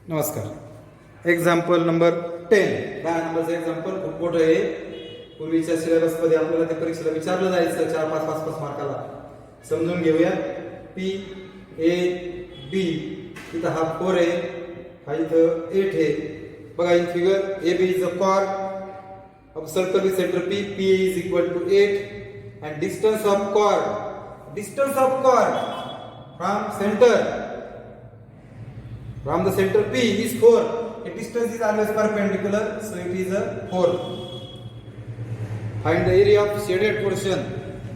नमस्कार. Example number 10. 10 नंबरचं example खूप मोठं आहे. पूर्वीच्या सिलेबसमध्ये आपल्याला ते परीक्षेला विचारलं जायचं 4-5 मार्काला. समजून घेऊया. पी ए बी इथं हा 4 आहे, हा इथं 8 आहे. बघा in figure A B is a chord of circle with centre P. P is equal to 8 and distance of chord from center from the center P is 4. The distance is always perpendicular, so it is a 4. Find the area of shaded portion.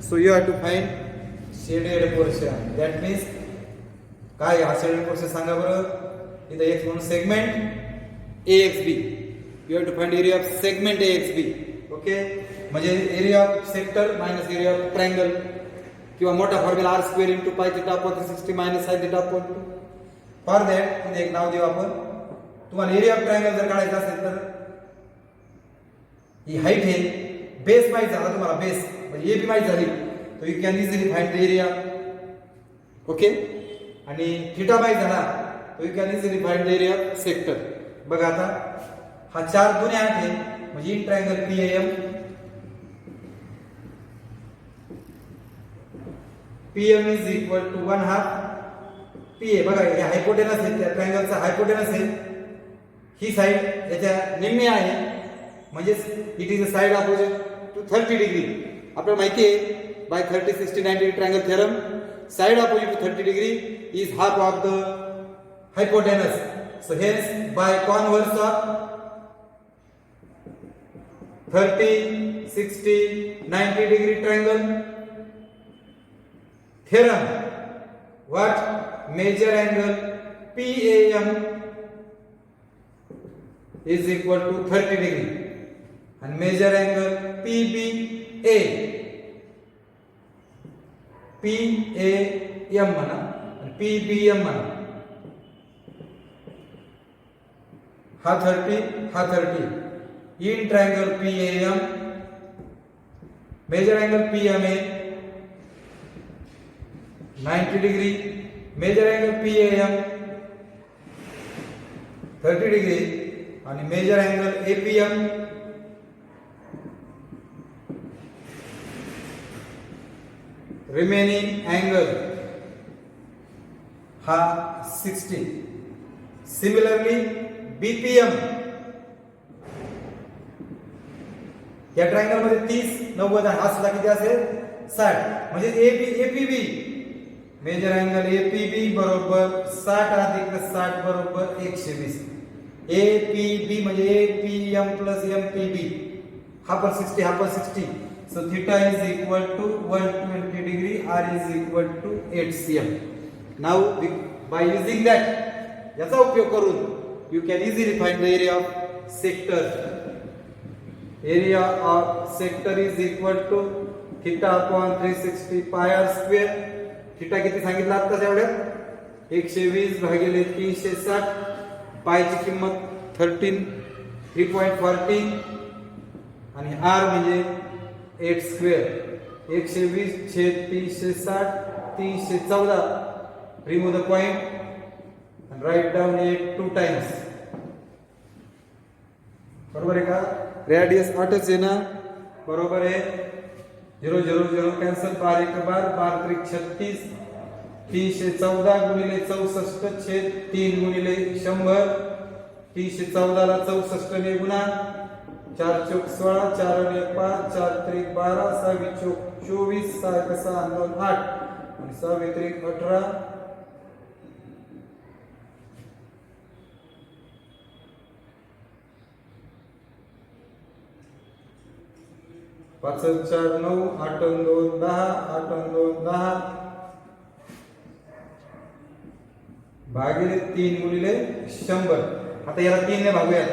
So you have to find shaded portion. That means काय हा shaded portion सांगा बरं. इथं एक म्हणून segment AXB. You have to find area of segment AXB. Okay? म्हणजे area of sector minus area of triangle किंवा मोठा formula r square into pi theta upon 360 minus sine theta upon 2. For that एक नाव देऊ आपण. तुम्हाला area of triangle जर काढायचा असेल तर ही हाईट आहे, बेस माहित झाला तुम्हाला, बेस म्हणजे ए बी माहित झाली, तर you can easily find the area. Okay. आणि थिटा माहित झाला तर you can easily find the area of sector. बघा आता हा 4 2 8 आहे म्हणजे in triangle PM PM is equal to 1/2 PA. बघा हे हायपोटेनस आहे, त्या ट्रायंगलचा हायपोटेनस आहे. ही साइड याच्या निम्मे आहे म्हणजे it is a side opposite to 30 degree. आपल्याला माहिती आहे by 30 60 90 triangle theorem side opposite to 30 degree is half of the hypotenuse. So hence by converse of 30 60 90 degree triangle theorem, what major angle PAM is equal to 30 degree and major angle PBA म्हणा आणि PBM म्हणा. हा 30 in triangle PAM major angle PMA 90 degree, major angle PAM 30 degree and major angle APM remaining angle ha 60. Similarly BPM या triangle मध्ये 30 90 हा सुद्धा किती असेल 60 म्हणजे APB मेजर अँगल APB बरोबर 60 अधिक 60 बरोबर 120. APB म्हणजे APM प्लस MPB. हा पण 60 हा पण 60. So theta is equal to 120 degree, R is equal to 8 cm. Now by using that याचा उपयोग करून you can easily find the area of sector. Area of sector is equal to theta upon 360 pi r square. Theta किती सांगितलं आत्ताच एवढ्यात 120 भागिले 360. पायची किंमत 3.14 आणि r म्हणजे 8 स्क्वेअर. 120 छेद 360 314. Remove the point and write down 8 2 times. बरोबर आहे का? रेडियस 8च आहे ना, बरोबर आहे. 0 0 0 कैंसल, 12 1 12 12 3 36 314 गुणिले 64 छेद 3 गुणिले 100. 314 ला 64 ने गुणा, 4 चौक 16 4 आणि 1 5 4 त्रिक 12 6 चौक 24 6 1 6 2 8 आणि 6 त्रिक 18. पाच 4 9 8 2 10 8 2 10 भागिले 3 गुणिले 100. आता याला 3 ने भागूया.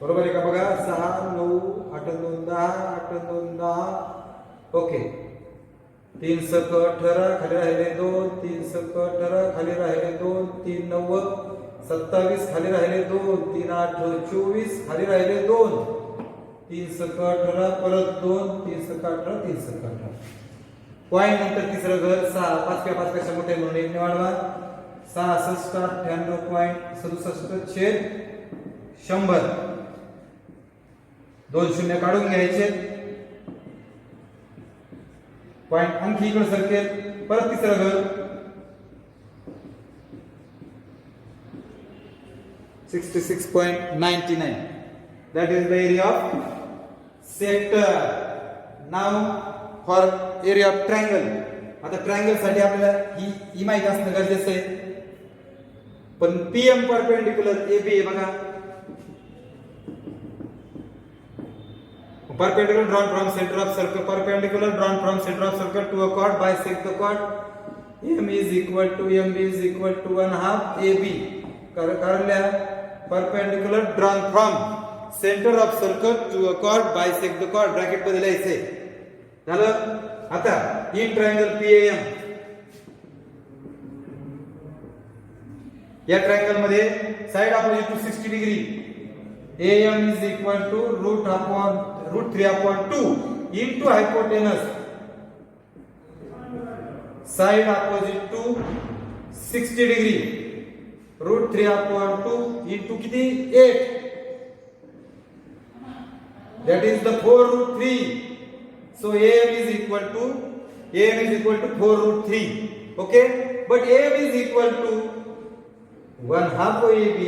बरोबर आहे का? बघा 6 9 8 2 10 8 2 10. ओके. 3 सक 18 खाली राहिले 2 3 सक 18 खाली राहिले 2 3 9 27 खाली राहिले 2 3 8 24 खाली राहिले 2 3 सक 18 परत 2 3 सक 18 3 सक 18. पॉइंट नंतर तिसरं घर 6 5 पेक्षा मोठे म्हणून 1 ने वाढवा. 6698.67 छेद 100. 2 शून्य काढून घ्यायचे. पॉइंट आणखी इकडे सरकेल. परत तिसरं घर 66.99. That is the area of sector. Now for area of triangle. आता ट्रायंगल साठी आपल्याला ही माहिती असणं गरजेचं आहे. पण PM परपेंडिक्युलर AB आहे बघा. Perpendicular drawn from center of circle. Perpendicular drawn from center of circle to a chord. Bisect the chord. M is equal to 1/2 AB. करल्या perpendicular drawn from center of circle to a chord. Bisect the chord. Bracket मध्ये लिहायचे. झालं. आता in triangle PAM. या triangle मध्ये side opposite to 60 degree. AM is equal to √3/2 into hypotenuse. Side opposite to 60 degree. √3/2 into किती 8. That is the 4√3. So AM is equal to 4√3. Okay, but AM is equal to 1/2 AB.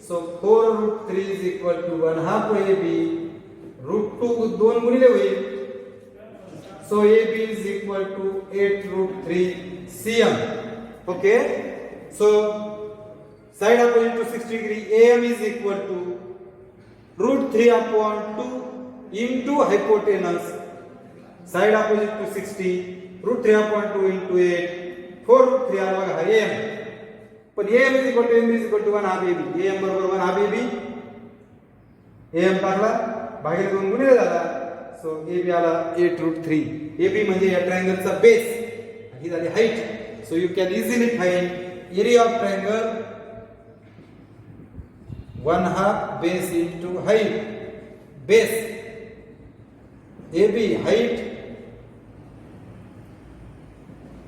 So 4√3 is equal to 1/2 AB. √2 2 गुणिले होईल. So AB is equal to 8√3 cm. Okay. So side opposite to 60 degree. AM is equal to √3/2 into hypotenuse. Side opposite to 60. √3/2 into 8. 4√3 आला बघा हा AM. पण AM is equal to 1/2 AB. AM बरोबर 1/2 AB. AM टाकला भागिले 2 गुणिले झाला. So AB आला 8√3. AB म्हणजे या ट्रायंगलचा बेस. ही झाली height. So you can easily find area of triangle 1/2 base into height. Base AB height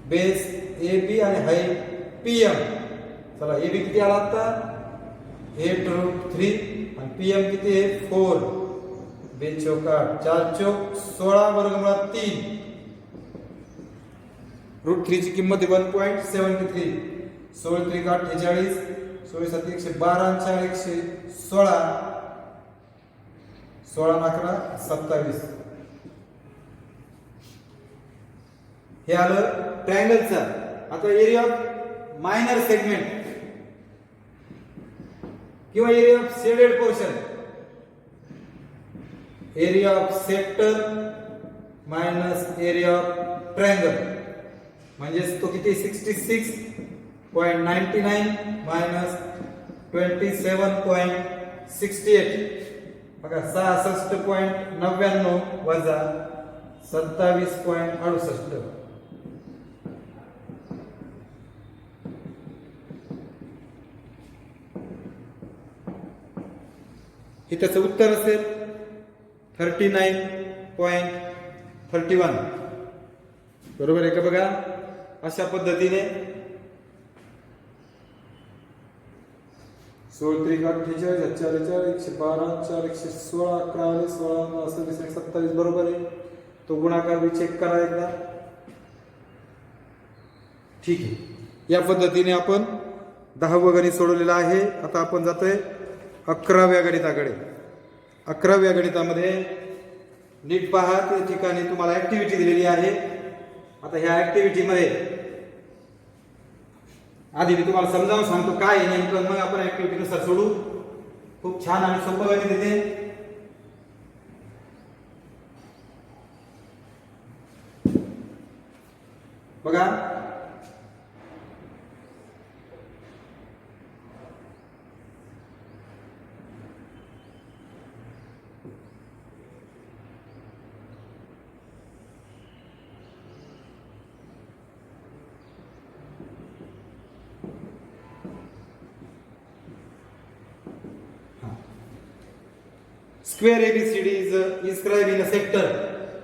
base AB आणि हाईट PM. चला AB किती आला आता 8√3 आणि PM किती आहे 4. 2 चौक 8 4 चौक 16 वर्गमुळात 3. √3 ची किंमत आहे 1.73. 16 3 48 16 7 112 आणि 4 116 16 11 27. हे आलं ट्रायंगलचा. आता एरिया ऑफ मायनर सेगमेंट किंवा area of shaded portion. Area of sector minus area of triangle म्हणजेच तो किती 66.99 मायनस 27.68. बघा 66.99 वजा 27.68. हे त्याचं उत्तर असेल 39.31. बरोबर आहे का बघा. अशा पद्धतीने 16 3 48 4 112 4 116 11 16 26 27 बरोबर आहे. तो गुणाकार भी चेक करा एकदा. ठीक आहे. या पद्धतीने आपण 10वे गणित सोडवलेलं आहे. आता आपण जातोय 11व्या गणिताकडे. 11व्या गणितामध्ये नीट पहा. त्या ठिकाणी तुम्हाला ऍक्टिव्हिटी दिलेली आहे. आता ह्या ऍक्टिव्हिटी मध्ये आधी मी तुम्हाला समजावून सांगतो काय आहे नेमकं, मग आपण ऍक्टिव्हिटी नुसार सोडू. खूप छान आणि सोपं गणित येते. बघा square ABCD is inscribed in a sector.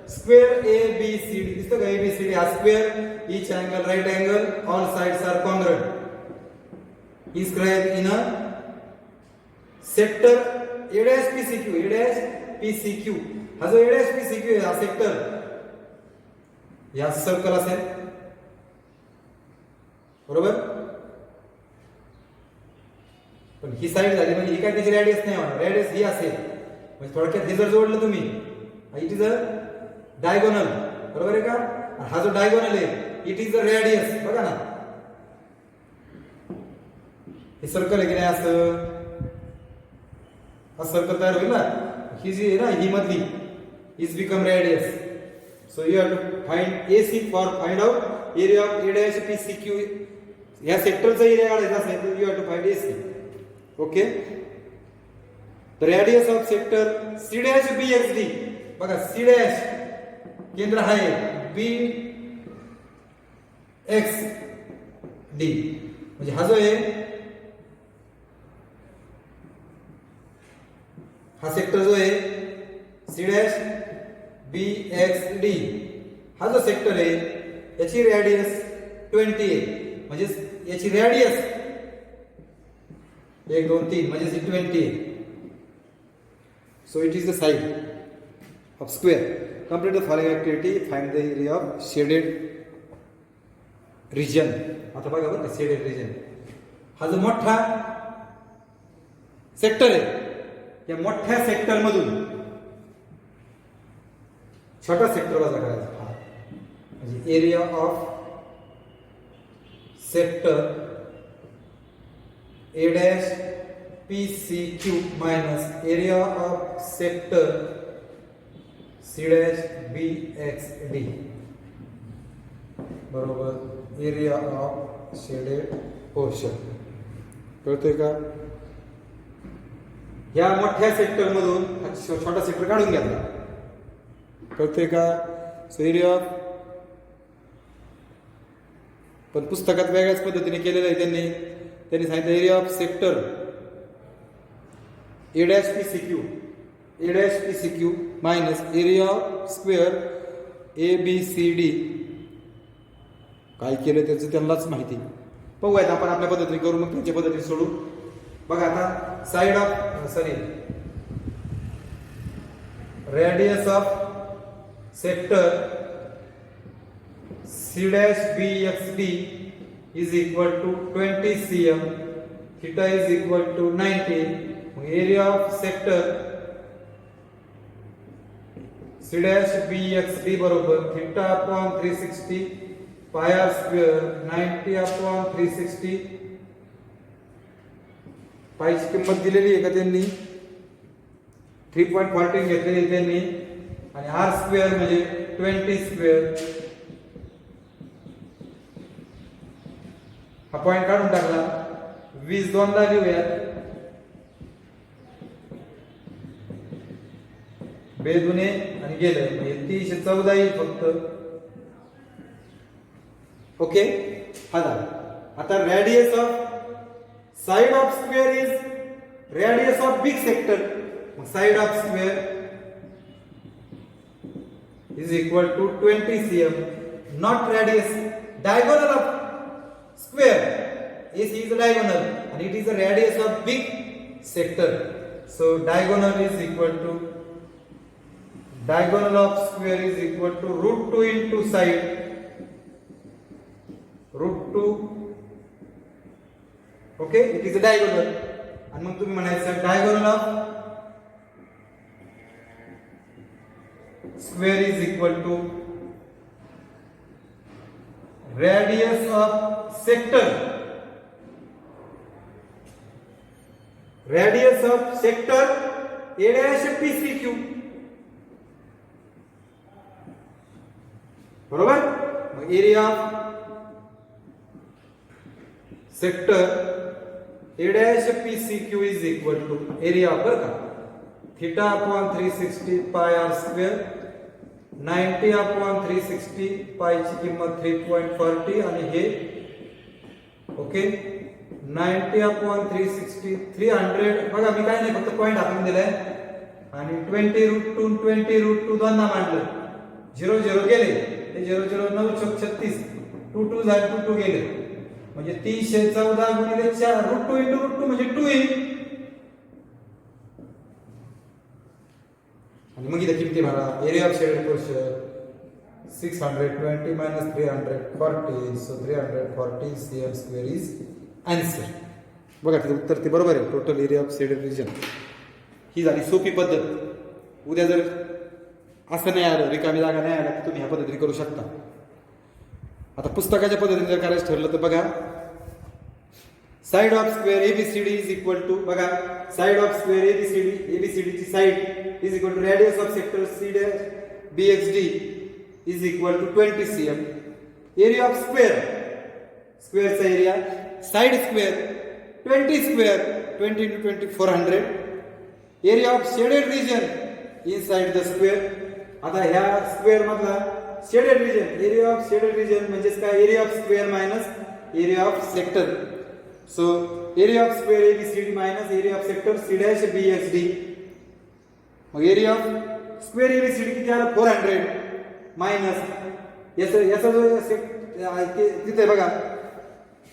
Square ABCD. दिसतं का ABCD हा square, each angle right angle, all sides are congruent. inscribed in a sector A dash PCQ. A dash PCQ. हा जो A dash PCQ आहे हा sector या circle असेल, बरोबर. पण ही साइड झाली म्हणजे ही काय त्याची रेडियस नाही होणार, रेडियस ही असेल. म्हणजे थोडक्यात हे जर जोडलं तुम्ही, इट इज अ डायगोनल, बरोबर आहे का. हा जो डायगोनल आहे इट इज अ रेडियस. बघा ना, हे सर्कल आहे की नाही, असं सर्कल तयार होईल ना. ही जी आहे ना ही मधली is become radius. So you have to find AC for find out area of A dash PCQ. या सेक्टरचा एरिया काढायचा असेल तर you have to find AC. Okay. The radius of sector C dash BXD. बघा C dash केंद्र आहे BXD. म्हणजे हा जो आहे हा सेक्टर जो आहे C dash BXD, हा जो सेक्टर आहे याची रेडियस 20 आहे. म्हणजे याची रेडियस 1 2 3 म्हणजे 20 आहे. So it is the side of square. Complete the following activity. Find the area of shaded region. आता बघा बरं, शेडेड रिजन हा जो मोठा सेक्टर आहे, या मोठ्या सेक्टर मधून छोटा सेक्टर वजा करायचा. म्हणजे area of sector A dash PCQ minus area of sector C dash BXD बरोबर एरिया ऑफ शेडेड पोर्शन. कळतंय का. या मोठ्या सेक्टर मधून छोटा सेक्टर काढून घ्यायचा. कळतंय का. सो एरिया ऑफ, पण पुस्तकात वेगळ्याच पद्धतीने केलेलं आहे त्यांनी सांगितलं area of sector A dash PCQ minus area of square ABCD. काय केलं त्याचं त्यांनाच माहिती. बघूयात आपण आपल्या पद्धतीने करू, मग त्यांच्या पद्धतीने सोडू. बघा आता side of radius of sector C dash BXD is equal to 20 cm, theta is equal to 90. Area of sector C dash BXD बरोबर theta upon 360 pi r square 90 upon 360. पायची किंमत दिलेली आहे का त्यांनी, 3.14 घेतलेली त्यांनी, आणि r स्क्वेअर म्हणजे 20 स्क्वेअर. हा पॉइंट काढून टाकला. 20 दोनदा लिहूयात. बेदुने आणि गेलं म्हणजे 314 येईल फक्त. ओके. हा झाला. आता radius of side of square is radius of big sector. Side of square is equal to 20 cm. Not radius, diagonal of square. AC is a diagonal and it is the radius of big sector. So diagonal is equal to, diagonal of square is equal to root 2 into side, root 2. Okay, it is a diagonal. आणि मग तुम्ही म्हणायचं diagonal of square is equal to radius of sector, radius of sector A dash PCQ. बरोबर. मग area sector A dash PCQ is equal to area बरं का theta upon 360 pi r square 90 upon 360 pi ची किंमत 3.40 आणि हे okay 90 upon 360 300. बघा मी काय नाही फक्त पॉइंट आपण दिलाय आणि 20 रूट 2 दोनदा मांडलं. 0 0 गेले, ते 0 0 9 36 2 2 झाले, 2 2 गेले. म्हणजे 314 गुणिले 4 √2 इंटू √2 म्हणजे 2 येईल. आणि मग इथे किती भरा area of shaded portion 620 minus 340 so 340 cm square is answer. बघा तिथे उत्तर ते बरोबर आहे. Total area of shaded region. ही झाली सोपी पद्धत. उद्या जर असं नाही आलं रिकामी जागा नाही आला तर तुम्ही ह्या पद्धतीने करू शकता. आता पुस्तकाच्या पद्धतीने जर करायचं ठरलं तर बघा side of square ABCD is equal to बघा साइड ऑफ स्क्वेअर एबीसीडी ची side is equal to radius of sector C dash BXD is equal to 20 cm. Area of स्क्वेअरचा area side square 20 square 20 into 20 400. Area of shaded region inside the square. आता ह्या square मधला shaded region area of shaded region म्हणजेच काय area of square minus area of sector. So area of square ABCD minus area of sector C dash BXD. मग area of square ABCD किती आला 400 minus याचा जो तिथे बघा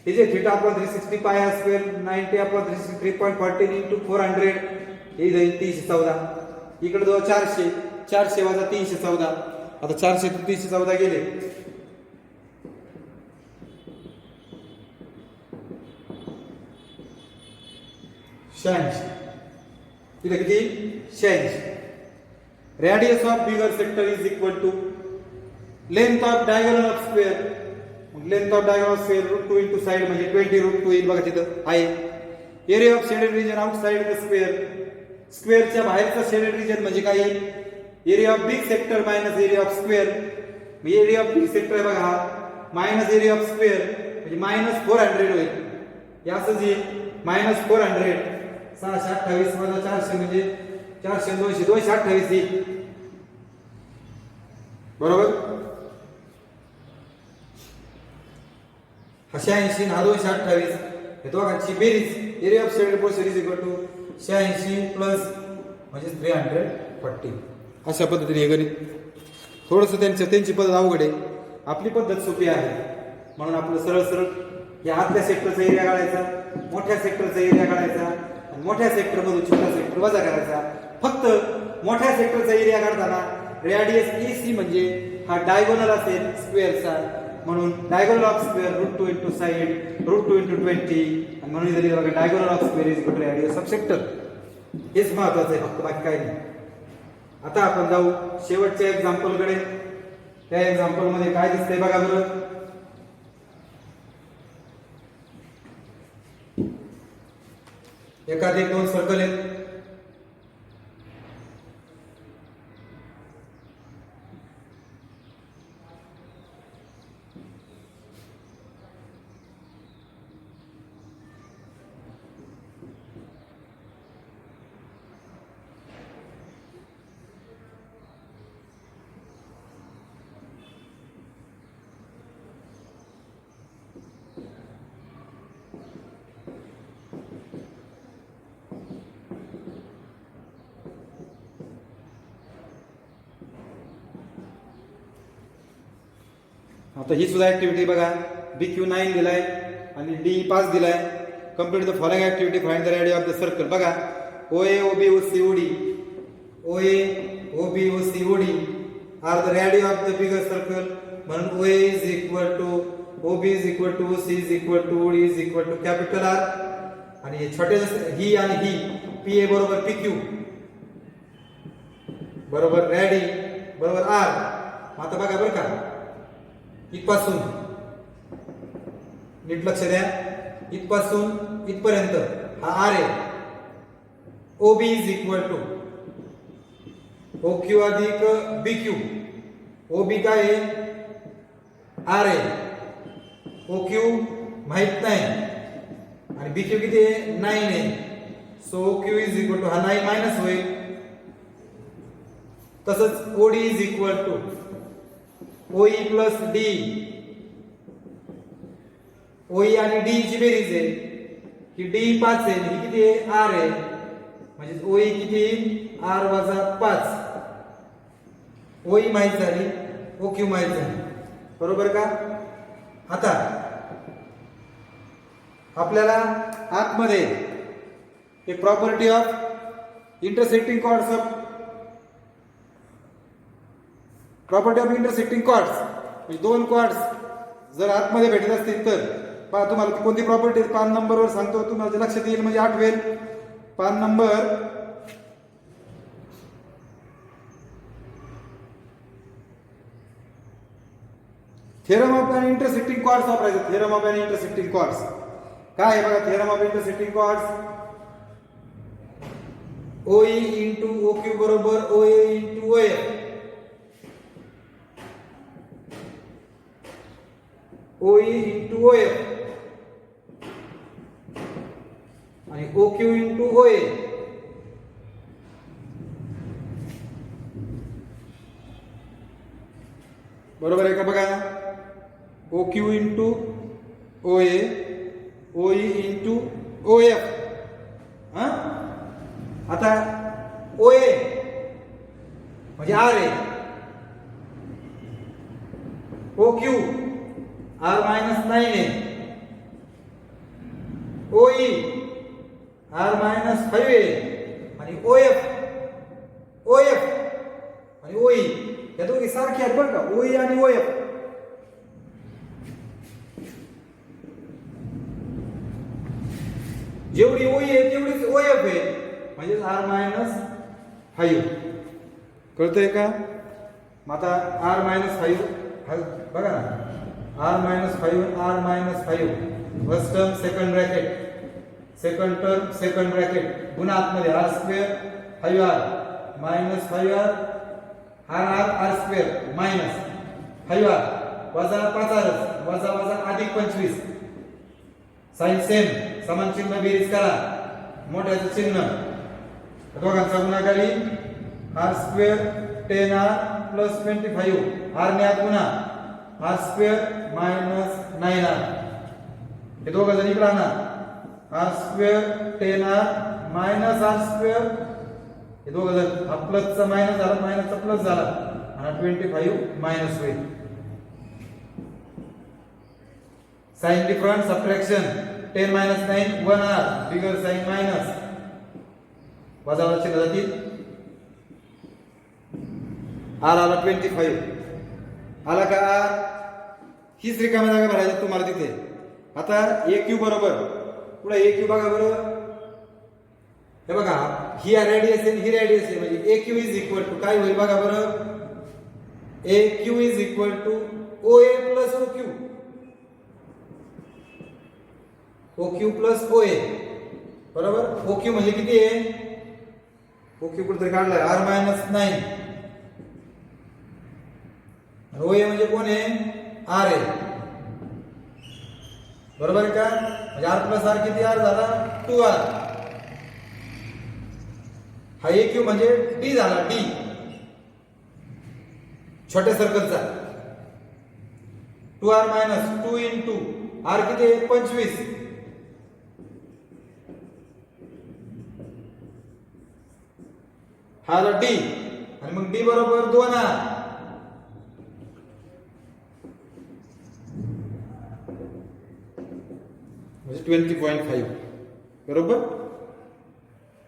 हे जे theta upon 360 pi square 90 upon 363.14 into 400 हे जाईल 314. इकडे जो 400 वजा 314. आता 400 ते 314 गेले इथे किती 86. Radius of bigger sector is equal to length of diagonal of square. Length of diagonal of square √2 into side म्हणजे 20 √2 येईल बघा तिथं आहे. Area of shaded region outside the square. स्क्वेअरच्या बाहेरचा शेडेड रिजन म्हणजे काय येईल area of big sector minus area of square. Area of big sector बघा हा मायनस एरिया ऑफ स्क्वेअर म्हणजे मायनस 400 होईल. याच येईल मायनस 400 628 वजा 400 म्हणजे 400 228 येईल बरोबर. 86 हा 228 हे दोघांची बेरीज area of shaded portion is equal to 86 plus म्हणजे 340. अशा पद्धतीने हे गणित थोडंसं त्यांची पद्धत अवघड आहे. आपली पद्धत सोपी आहे म्हणून आपलं सरळ या आतल्या सेक्टरचा एरिया काढायचा मोठ्या सेक्टरचा एरिया काढायचा आणि मोठ्या सेक्टर मधून छोटा सेक्टर वजा करायचा. फक्त मोठ्या सेक्टरचा एरिया काढताना रेडियस एसी म्हणजे हा डायगोनल असेल स्क्वेअरचा म्हणून diagonal of square √2 into side √2 into 20 आणि म्हणून जरी बघा diagonal of square is equal to radius of sector. हेच महत्वाचं आहे फक्त बाकी काही नाही. आता आपण जाऊ शेवटच्या एक्झाम्पल कडे. त्या एक्झाम्पल मध्ये काय दिसतंय बघा बरं. एखादे 2 सर्कल आहेत. आता ही सुद्धा ऍक्टिव्हिटी बघा BQ 9 दिलाय आणि D 5 दिलाय. Complete the following activity find the radius of the circle. बघा OA OB OC OD OA OB OC OD are the radius of the bigger circle. म्हणून OA is equal to OB is equal to OC is equal to OD is equal to capital R. आणि हे छोटे ही आणि ही PA बरोबर PQ बरोबर रेडी बरोबर R. आता बघा बरं का इथपासून नीट लक्ष द्या इथपासून इथपर्यंत हा R आहे. OB is equal to OQ अधिक BQ. OB काय आहे R आहे. OQ माहित नाही आणि BQ किती आहे 9 आहे. So OQ is equal to हा 9 मायनस होईल. तसंच OD is equal to OE plus D. OE आणि D ची बेरीज आहे की D 5 आहे ही किती आहे R आहे म्हणजे OE किती R वजा 5. OE माहित झाली OQ माहित झाली बरोबर का. आता आपल्याला आतमध्ये एक प्रॉपर्टी ऑफ इंटरसेक्टिंग कॉर्ड्स म्हणजे दोन कॉर्ड्स जर आतमध्ये भेटत असतील तर पहा तुम्हाला कोणती प्रॉपर्टी 5 नंबरवर सांगतो, तुम्हाला लक्षात येईल म्हणजे आठवेल. 5 number theorem of an intersecting chords वापरायचं. Theorem of an intersecting chords काय आहे बघा. Theorem of intersecting chords OE into OQ बरोबर OA into OF. OE into OF आणि OQ इंटू OA. बरोबर आहे का बघा. OQ into OA OE into OF. हा आता OA म्हणजे R आहे, OQ R मायनस 9 आहे, OE R मायनस 5 आहे आणि OF आणि OE या दोघी सारखे आहेत बरं का. OE आणि OF जेवढी OE आहे तेवढीच OF आहे म्हणजे R मायनस 5. कळतंय का. मग आता R मायनस 5 बघा ना. R minus 5 R minus 5 first term second bracket second term second bracket पुन्हा आतमध्ये R square 5R minus 5R R square minus 5R वजा 5R वजा वजा अधिक 25 साइन सेम समान चिन्ह बेरीज करा. मोठ्याचं चिन्ह दोघांचा गुणाकारी R square 10R plus 25 R ने आत गुणा R स्क्वेअर मायनस 9R. हे दोघं जण इकडे आणा. R square 10R minus R square. हे दोघं जण हा प्लसचा मायनस झाला मायनसचा प्लस झाला आणि 25 मायनस होईल. Sign difference subtraction 10 minus 9 1R bigger sign minus वजा चिन्ह जातील. R आला 25 आला का. हीच रिकामी जागा भरायची तुम्हाला तिथे. आता AQ बरोबर पुढे AQ बघा बरं. हे बघा ही रेडियस आहे ही रेडियस आहे म्हणजे AQ इज इक्वल टू काय होईल बघा बरं. AQ is equal to OA plus OQ. OQ plus OA बरोबर. OQ म्हणजे किती आहे. OQ कुठेतरी काढलाय R मायनस 9 आणि OA म्हणजे कोण आहे R आहे बरोबर आहे का. म्हणजे R प्लस R किती R झाला 2R. हा AQ म्हणजे D झाला D छोट्या सर्कलचा 2R मायनस 2 इंटू R किती आहे 25 हा आला D आणि मग D बरोबर 2R म्हणजे 20.5 बरोबर.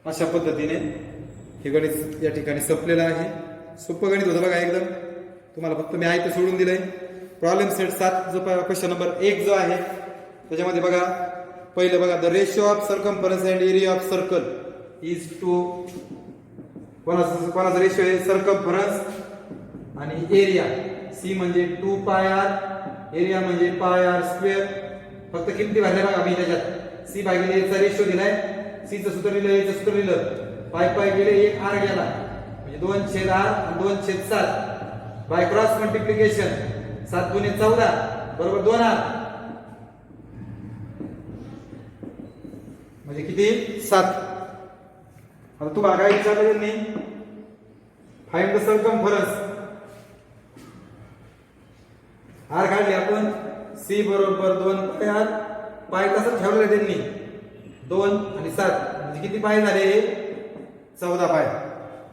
अशा पद्धतीने हे गणित या ठिकाणी संपलेलं आहे. सोपं गणित होतं बघा एकदम. तुम्हाला फक्त मी आहे ते सोडून दिलंय. प्रॉब्लेम सेट 7 जो क्वेश्चन नंबर 1 जो आहे त्याच्यामध्ये बघा पहिलं बघा the ratio of circumference and area of circle is to कोणाचा रेशिओ आहे सर्कम्फरन्स आणि एरिया. C म्हणजे 2 पाय R एरिया म्हणजे पाय R स्क्वेअर. फक्त किमती भरल्या बघा मी त्याच्यात. C भागिले A चा रेशिओ दिलाय. C चं सूत्र लिहिलं A चं सूत्र लिहिलं पाय पाय गेले 1 R गेला म्हणजे 2/R आणि 2/7 बाय क्रॉस मल्टिप्लिकेशन 7 गुणे 14 बरोबर 2R म्हणजे किती 7. आता तुम्हाला काय विचारलं त्यांनी फाइंड द सर्कम्फरन्स. R काढले आपण C बरोबर 2 पाय R पाय कसं ठेवलेलं त्यांनी 2 आणि 7 म्हणजे किती पाय झाले 14 पाय.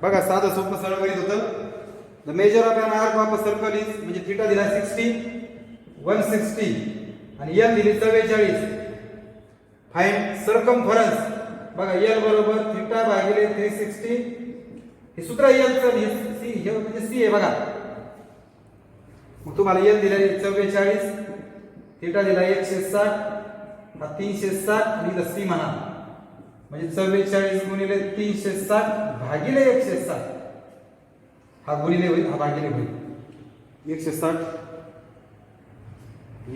बघा साधं सोपं सरळ गणित होतं. The measure of an arc of a circle is म्हणजे थीटा दिला 60 160 आणि n दिली 44 फाइंड सरकमफरन्स. बघा एल बरोबर थिटा भागिले 360. हे सूत्र एलचं आणि सी हे म्हणजे सी आहे बघा. मग तुम्हाला एल दिला 44, थिटा दिला 160, हा 360 आणि इथं सी म्हणा. म्हणजे 44 गुणिले 360 भागिले 160. हा गुणिले होईल, हा भागिले होईल. 160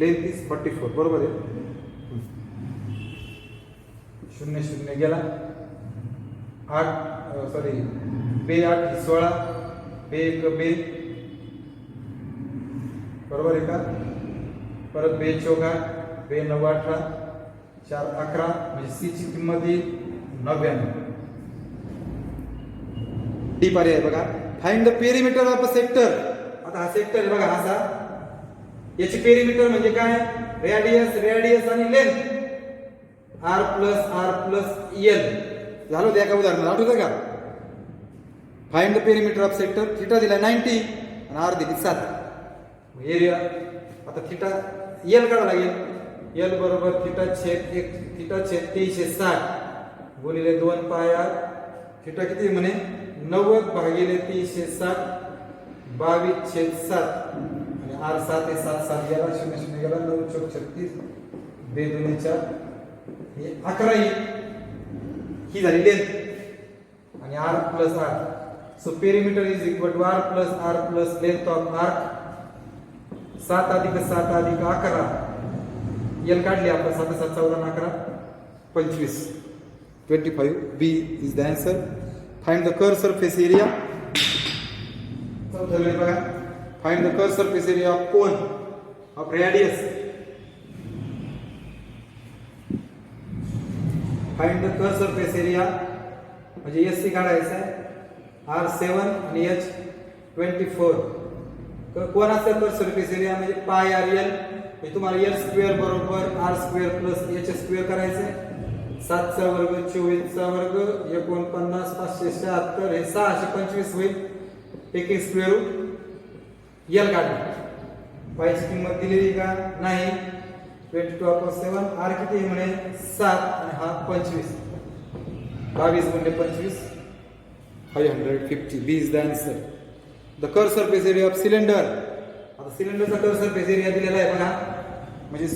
लेंथ इज 44 बरोबर आहे. 0 0 गेला. 8 सॉरी बे 8 16, बे 1 बे बरोबर आहे का. परत बे 14, बे 9 18, 4 11 म्हणजे सी ची किंमत येईल 99. डी पर्याय बघा. Find the perimeter of a sector. आता हा सेक्टर आहे बघा असा. याची पेरिमीटर म्हणजे काय, रेडियस रेडियस आणि लेंथ r प्लस एल. झालं त्या का उदाहरण आठवतं का. Find the perimeter of sector. Theta दिला 90 आणि r दिली 7. एरिया आता थिटा एल काढावं लागेल. एल बरोबर थिटा छेद 360 गुणिले 2 पाय r. थिटा किती म्हणे 90 भागिले 360 22/7 आणि r 7 आहे 7 7 गेला 0 0 गेला 9 4 36 बे 2 4 हे 11 ही झाली लेंथ आणि r plus r. So perimeter is equal to r plus length of arc. 7 अधिक 7 अधिक 11 एल काढली आपण. 7 7 14 11 25 25. B is the answer. Find the curve surface area. चौथा वेळ बघा. Find the curve surface area of cone of radius. Find the curve surface area म्हणजे S C काढायचा आहे. R7 आणि H24. कोण असतं कर्व सरफेस एरिया म्हणजे पाय आर एल. म्हणजे तुम्हाला एल स्क्वेअर बरोबर r square plus h square करायचं आहे. 7 चा वर्ग 24 चा वर्ग 49 576 हे 625 होईल. एक स्क्वेअर रूट एल काढला. पायची किंमत दिलेली का नाही. 22/7 r किती म्हणे 7 आणि हा 25. 22 गुणिले 25 550. B is the answer. The curve surface area of cylinder. आता सिलेंडरचा कर्व सरफेस एरिया दिलेला आहे बघा. म्हणजे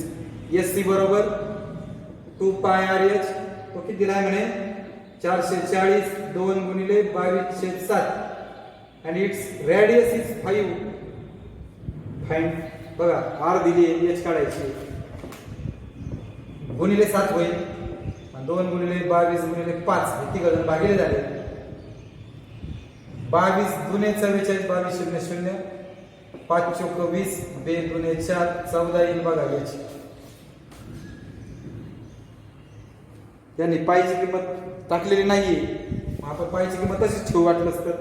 एस सी बरोबर 2 पाय आर एच. तो किती दिला आहे म्हणे 440 2 गुणिले 22/7 and its radius is 5. Find बघा r दिली h काढायची गुणिले 7 होईल आणि 2 गुणिले 22 गुणिले 5 हे तिघजण भागिले झाले. 22 दुने 44 22 0 0 5 चौक 20 बे दुने 4 14 येईल बघा याची. त्यांनी पायची किंमत टाकलेली नाहीये. आपण पायची किंमत तशीच ठेवू वाटलंच तर.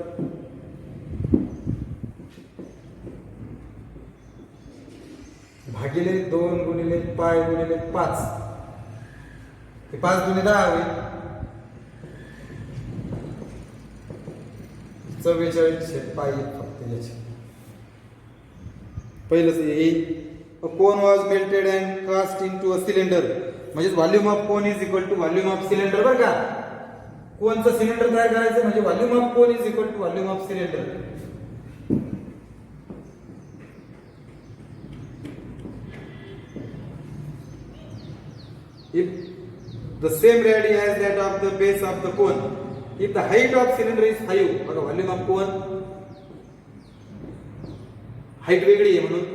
भागिले 2 गुणिले पाय गुणिले 5 हे 5 गुणिले 10 होईल. 44 पाय फक्त याचे. पहिलंच येईल. Cone was melted and cast into a cylinder. म्हणजे volume of cone is equal to volume of cylinder. बरं का. कोनचं सिलेंडर तयार करायचं म्हणजे volume of cone is equal to volume of cylinder. If the same radii as that of the base of the cone, if the height of cylinder is 5, बघा volume of cone height वेगळी आहे म्हणून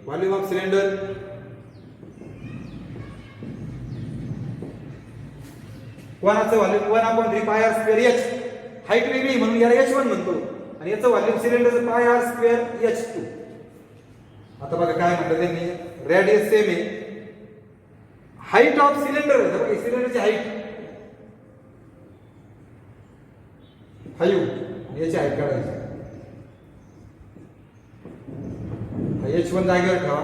volume of cylinder कोणाचं volume 1/3 पाय r square h. Height वेगळी म्हणून याला h1 म्हणतो आणि याचं व्हॉल्यूम सिलेंडरचं पाय r स्क्वेअर h2. आता बघा काय म्हणतात त्यांनी रेडियस सेम आहे. हाइट ऑफ सिलेंडर बघा सिलेंडरची हाइट 5 याची हाइट काढायची. h1 जागेवर ठेवा.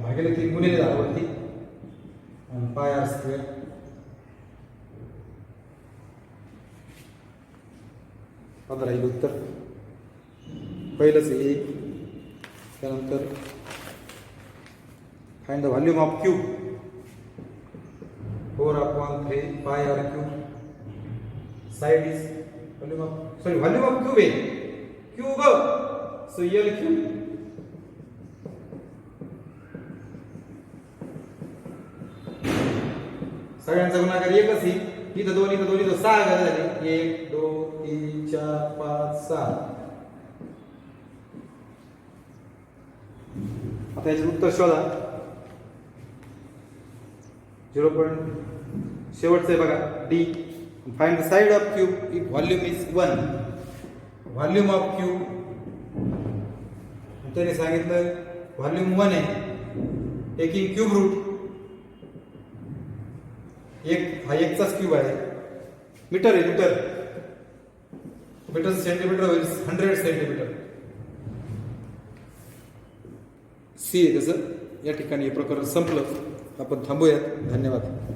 भागिले 3 गुणिले झाला वरती आणि पाय r स्क्वेअर. पंधरा येईल उत्तर. पहिलंच येईल. त्यानंतर find the volume of cube 4/3 pi r cube. Side is volume of cube है cube, so L cube. सगळ्यांचा गुणाकार एकच ही इथं दोन 6 झाले 1 2 3 4 5 6. आता याचे उत्तर शोधा. 0. शेवटचं आहे बघा D. Find the side of cube if volume is 1. Volume of cube त्याने सांगितलं व्हॉल्यूम 1 आहे टेकिंग क्यूब रूट. हा एकचाच क्यूब आहे. मीटर आहे मीटर सेंटीमीटर होईल 100 सेंटीमीटर. सी आहे त्याचं. या ठिकाणी हे प्रकरण संपलं. आपण थांबूयात. धन्यवाद.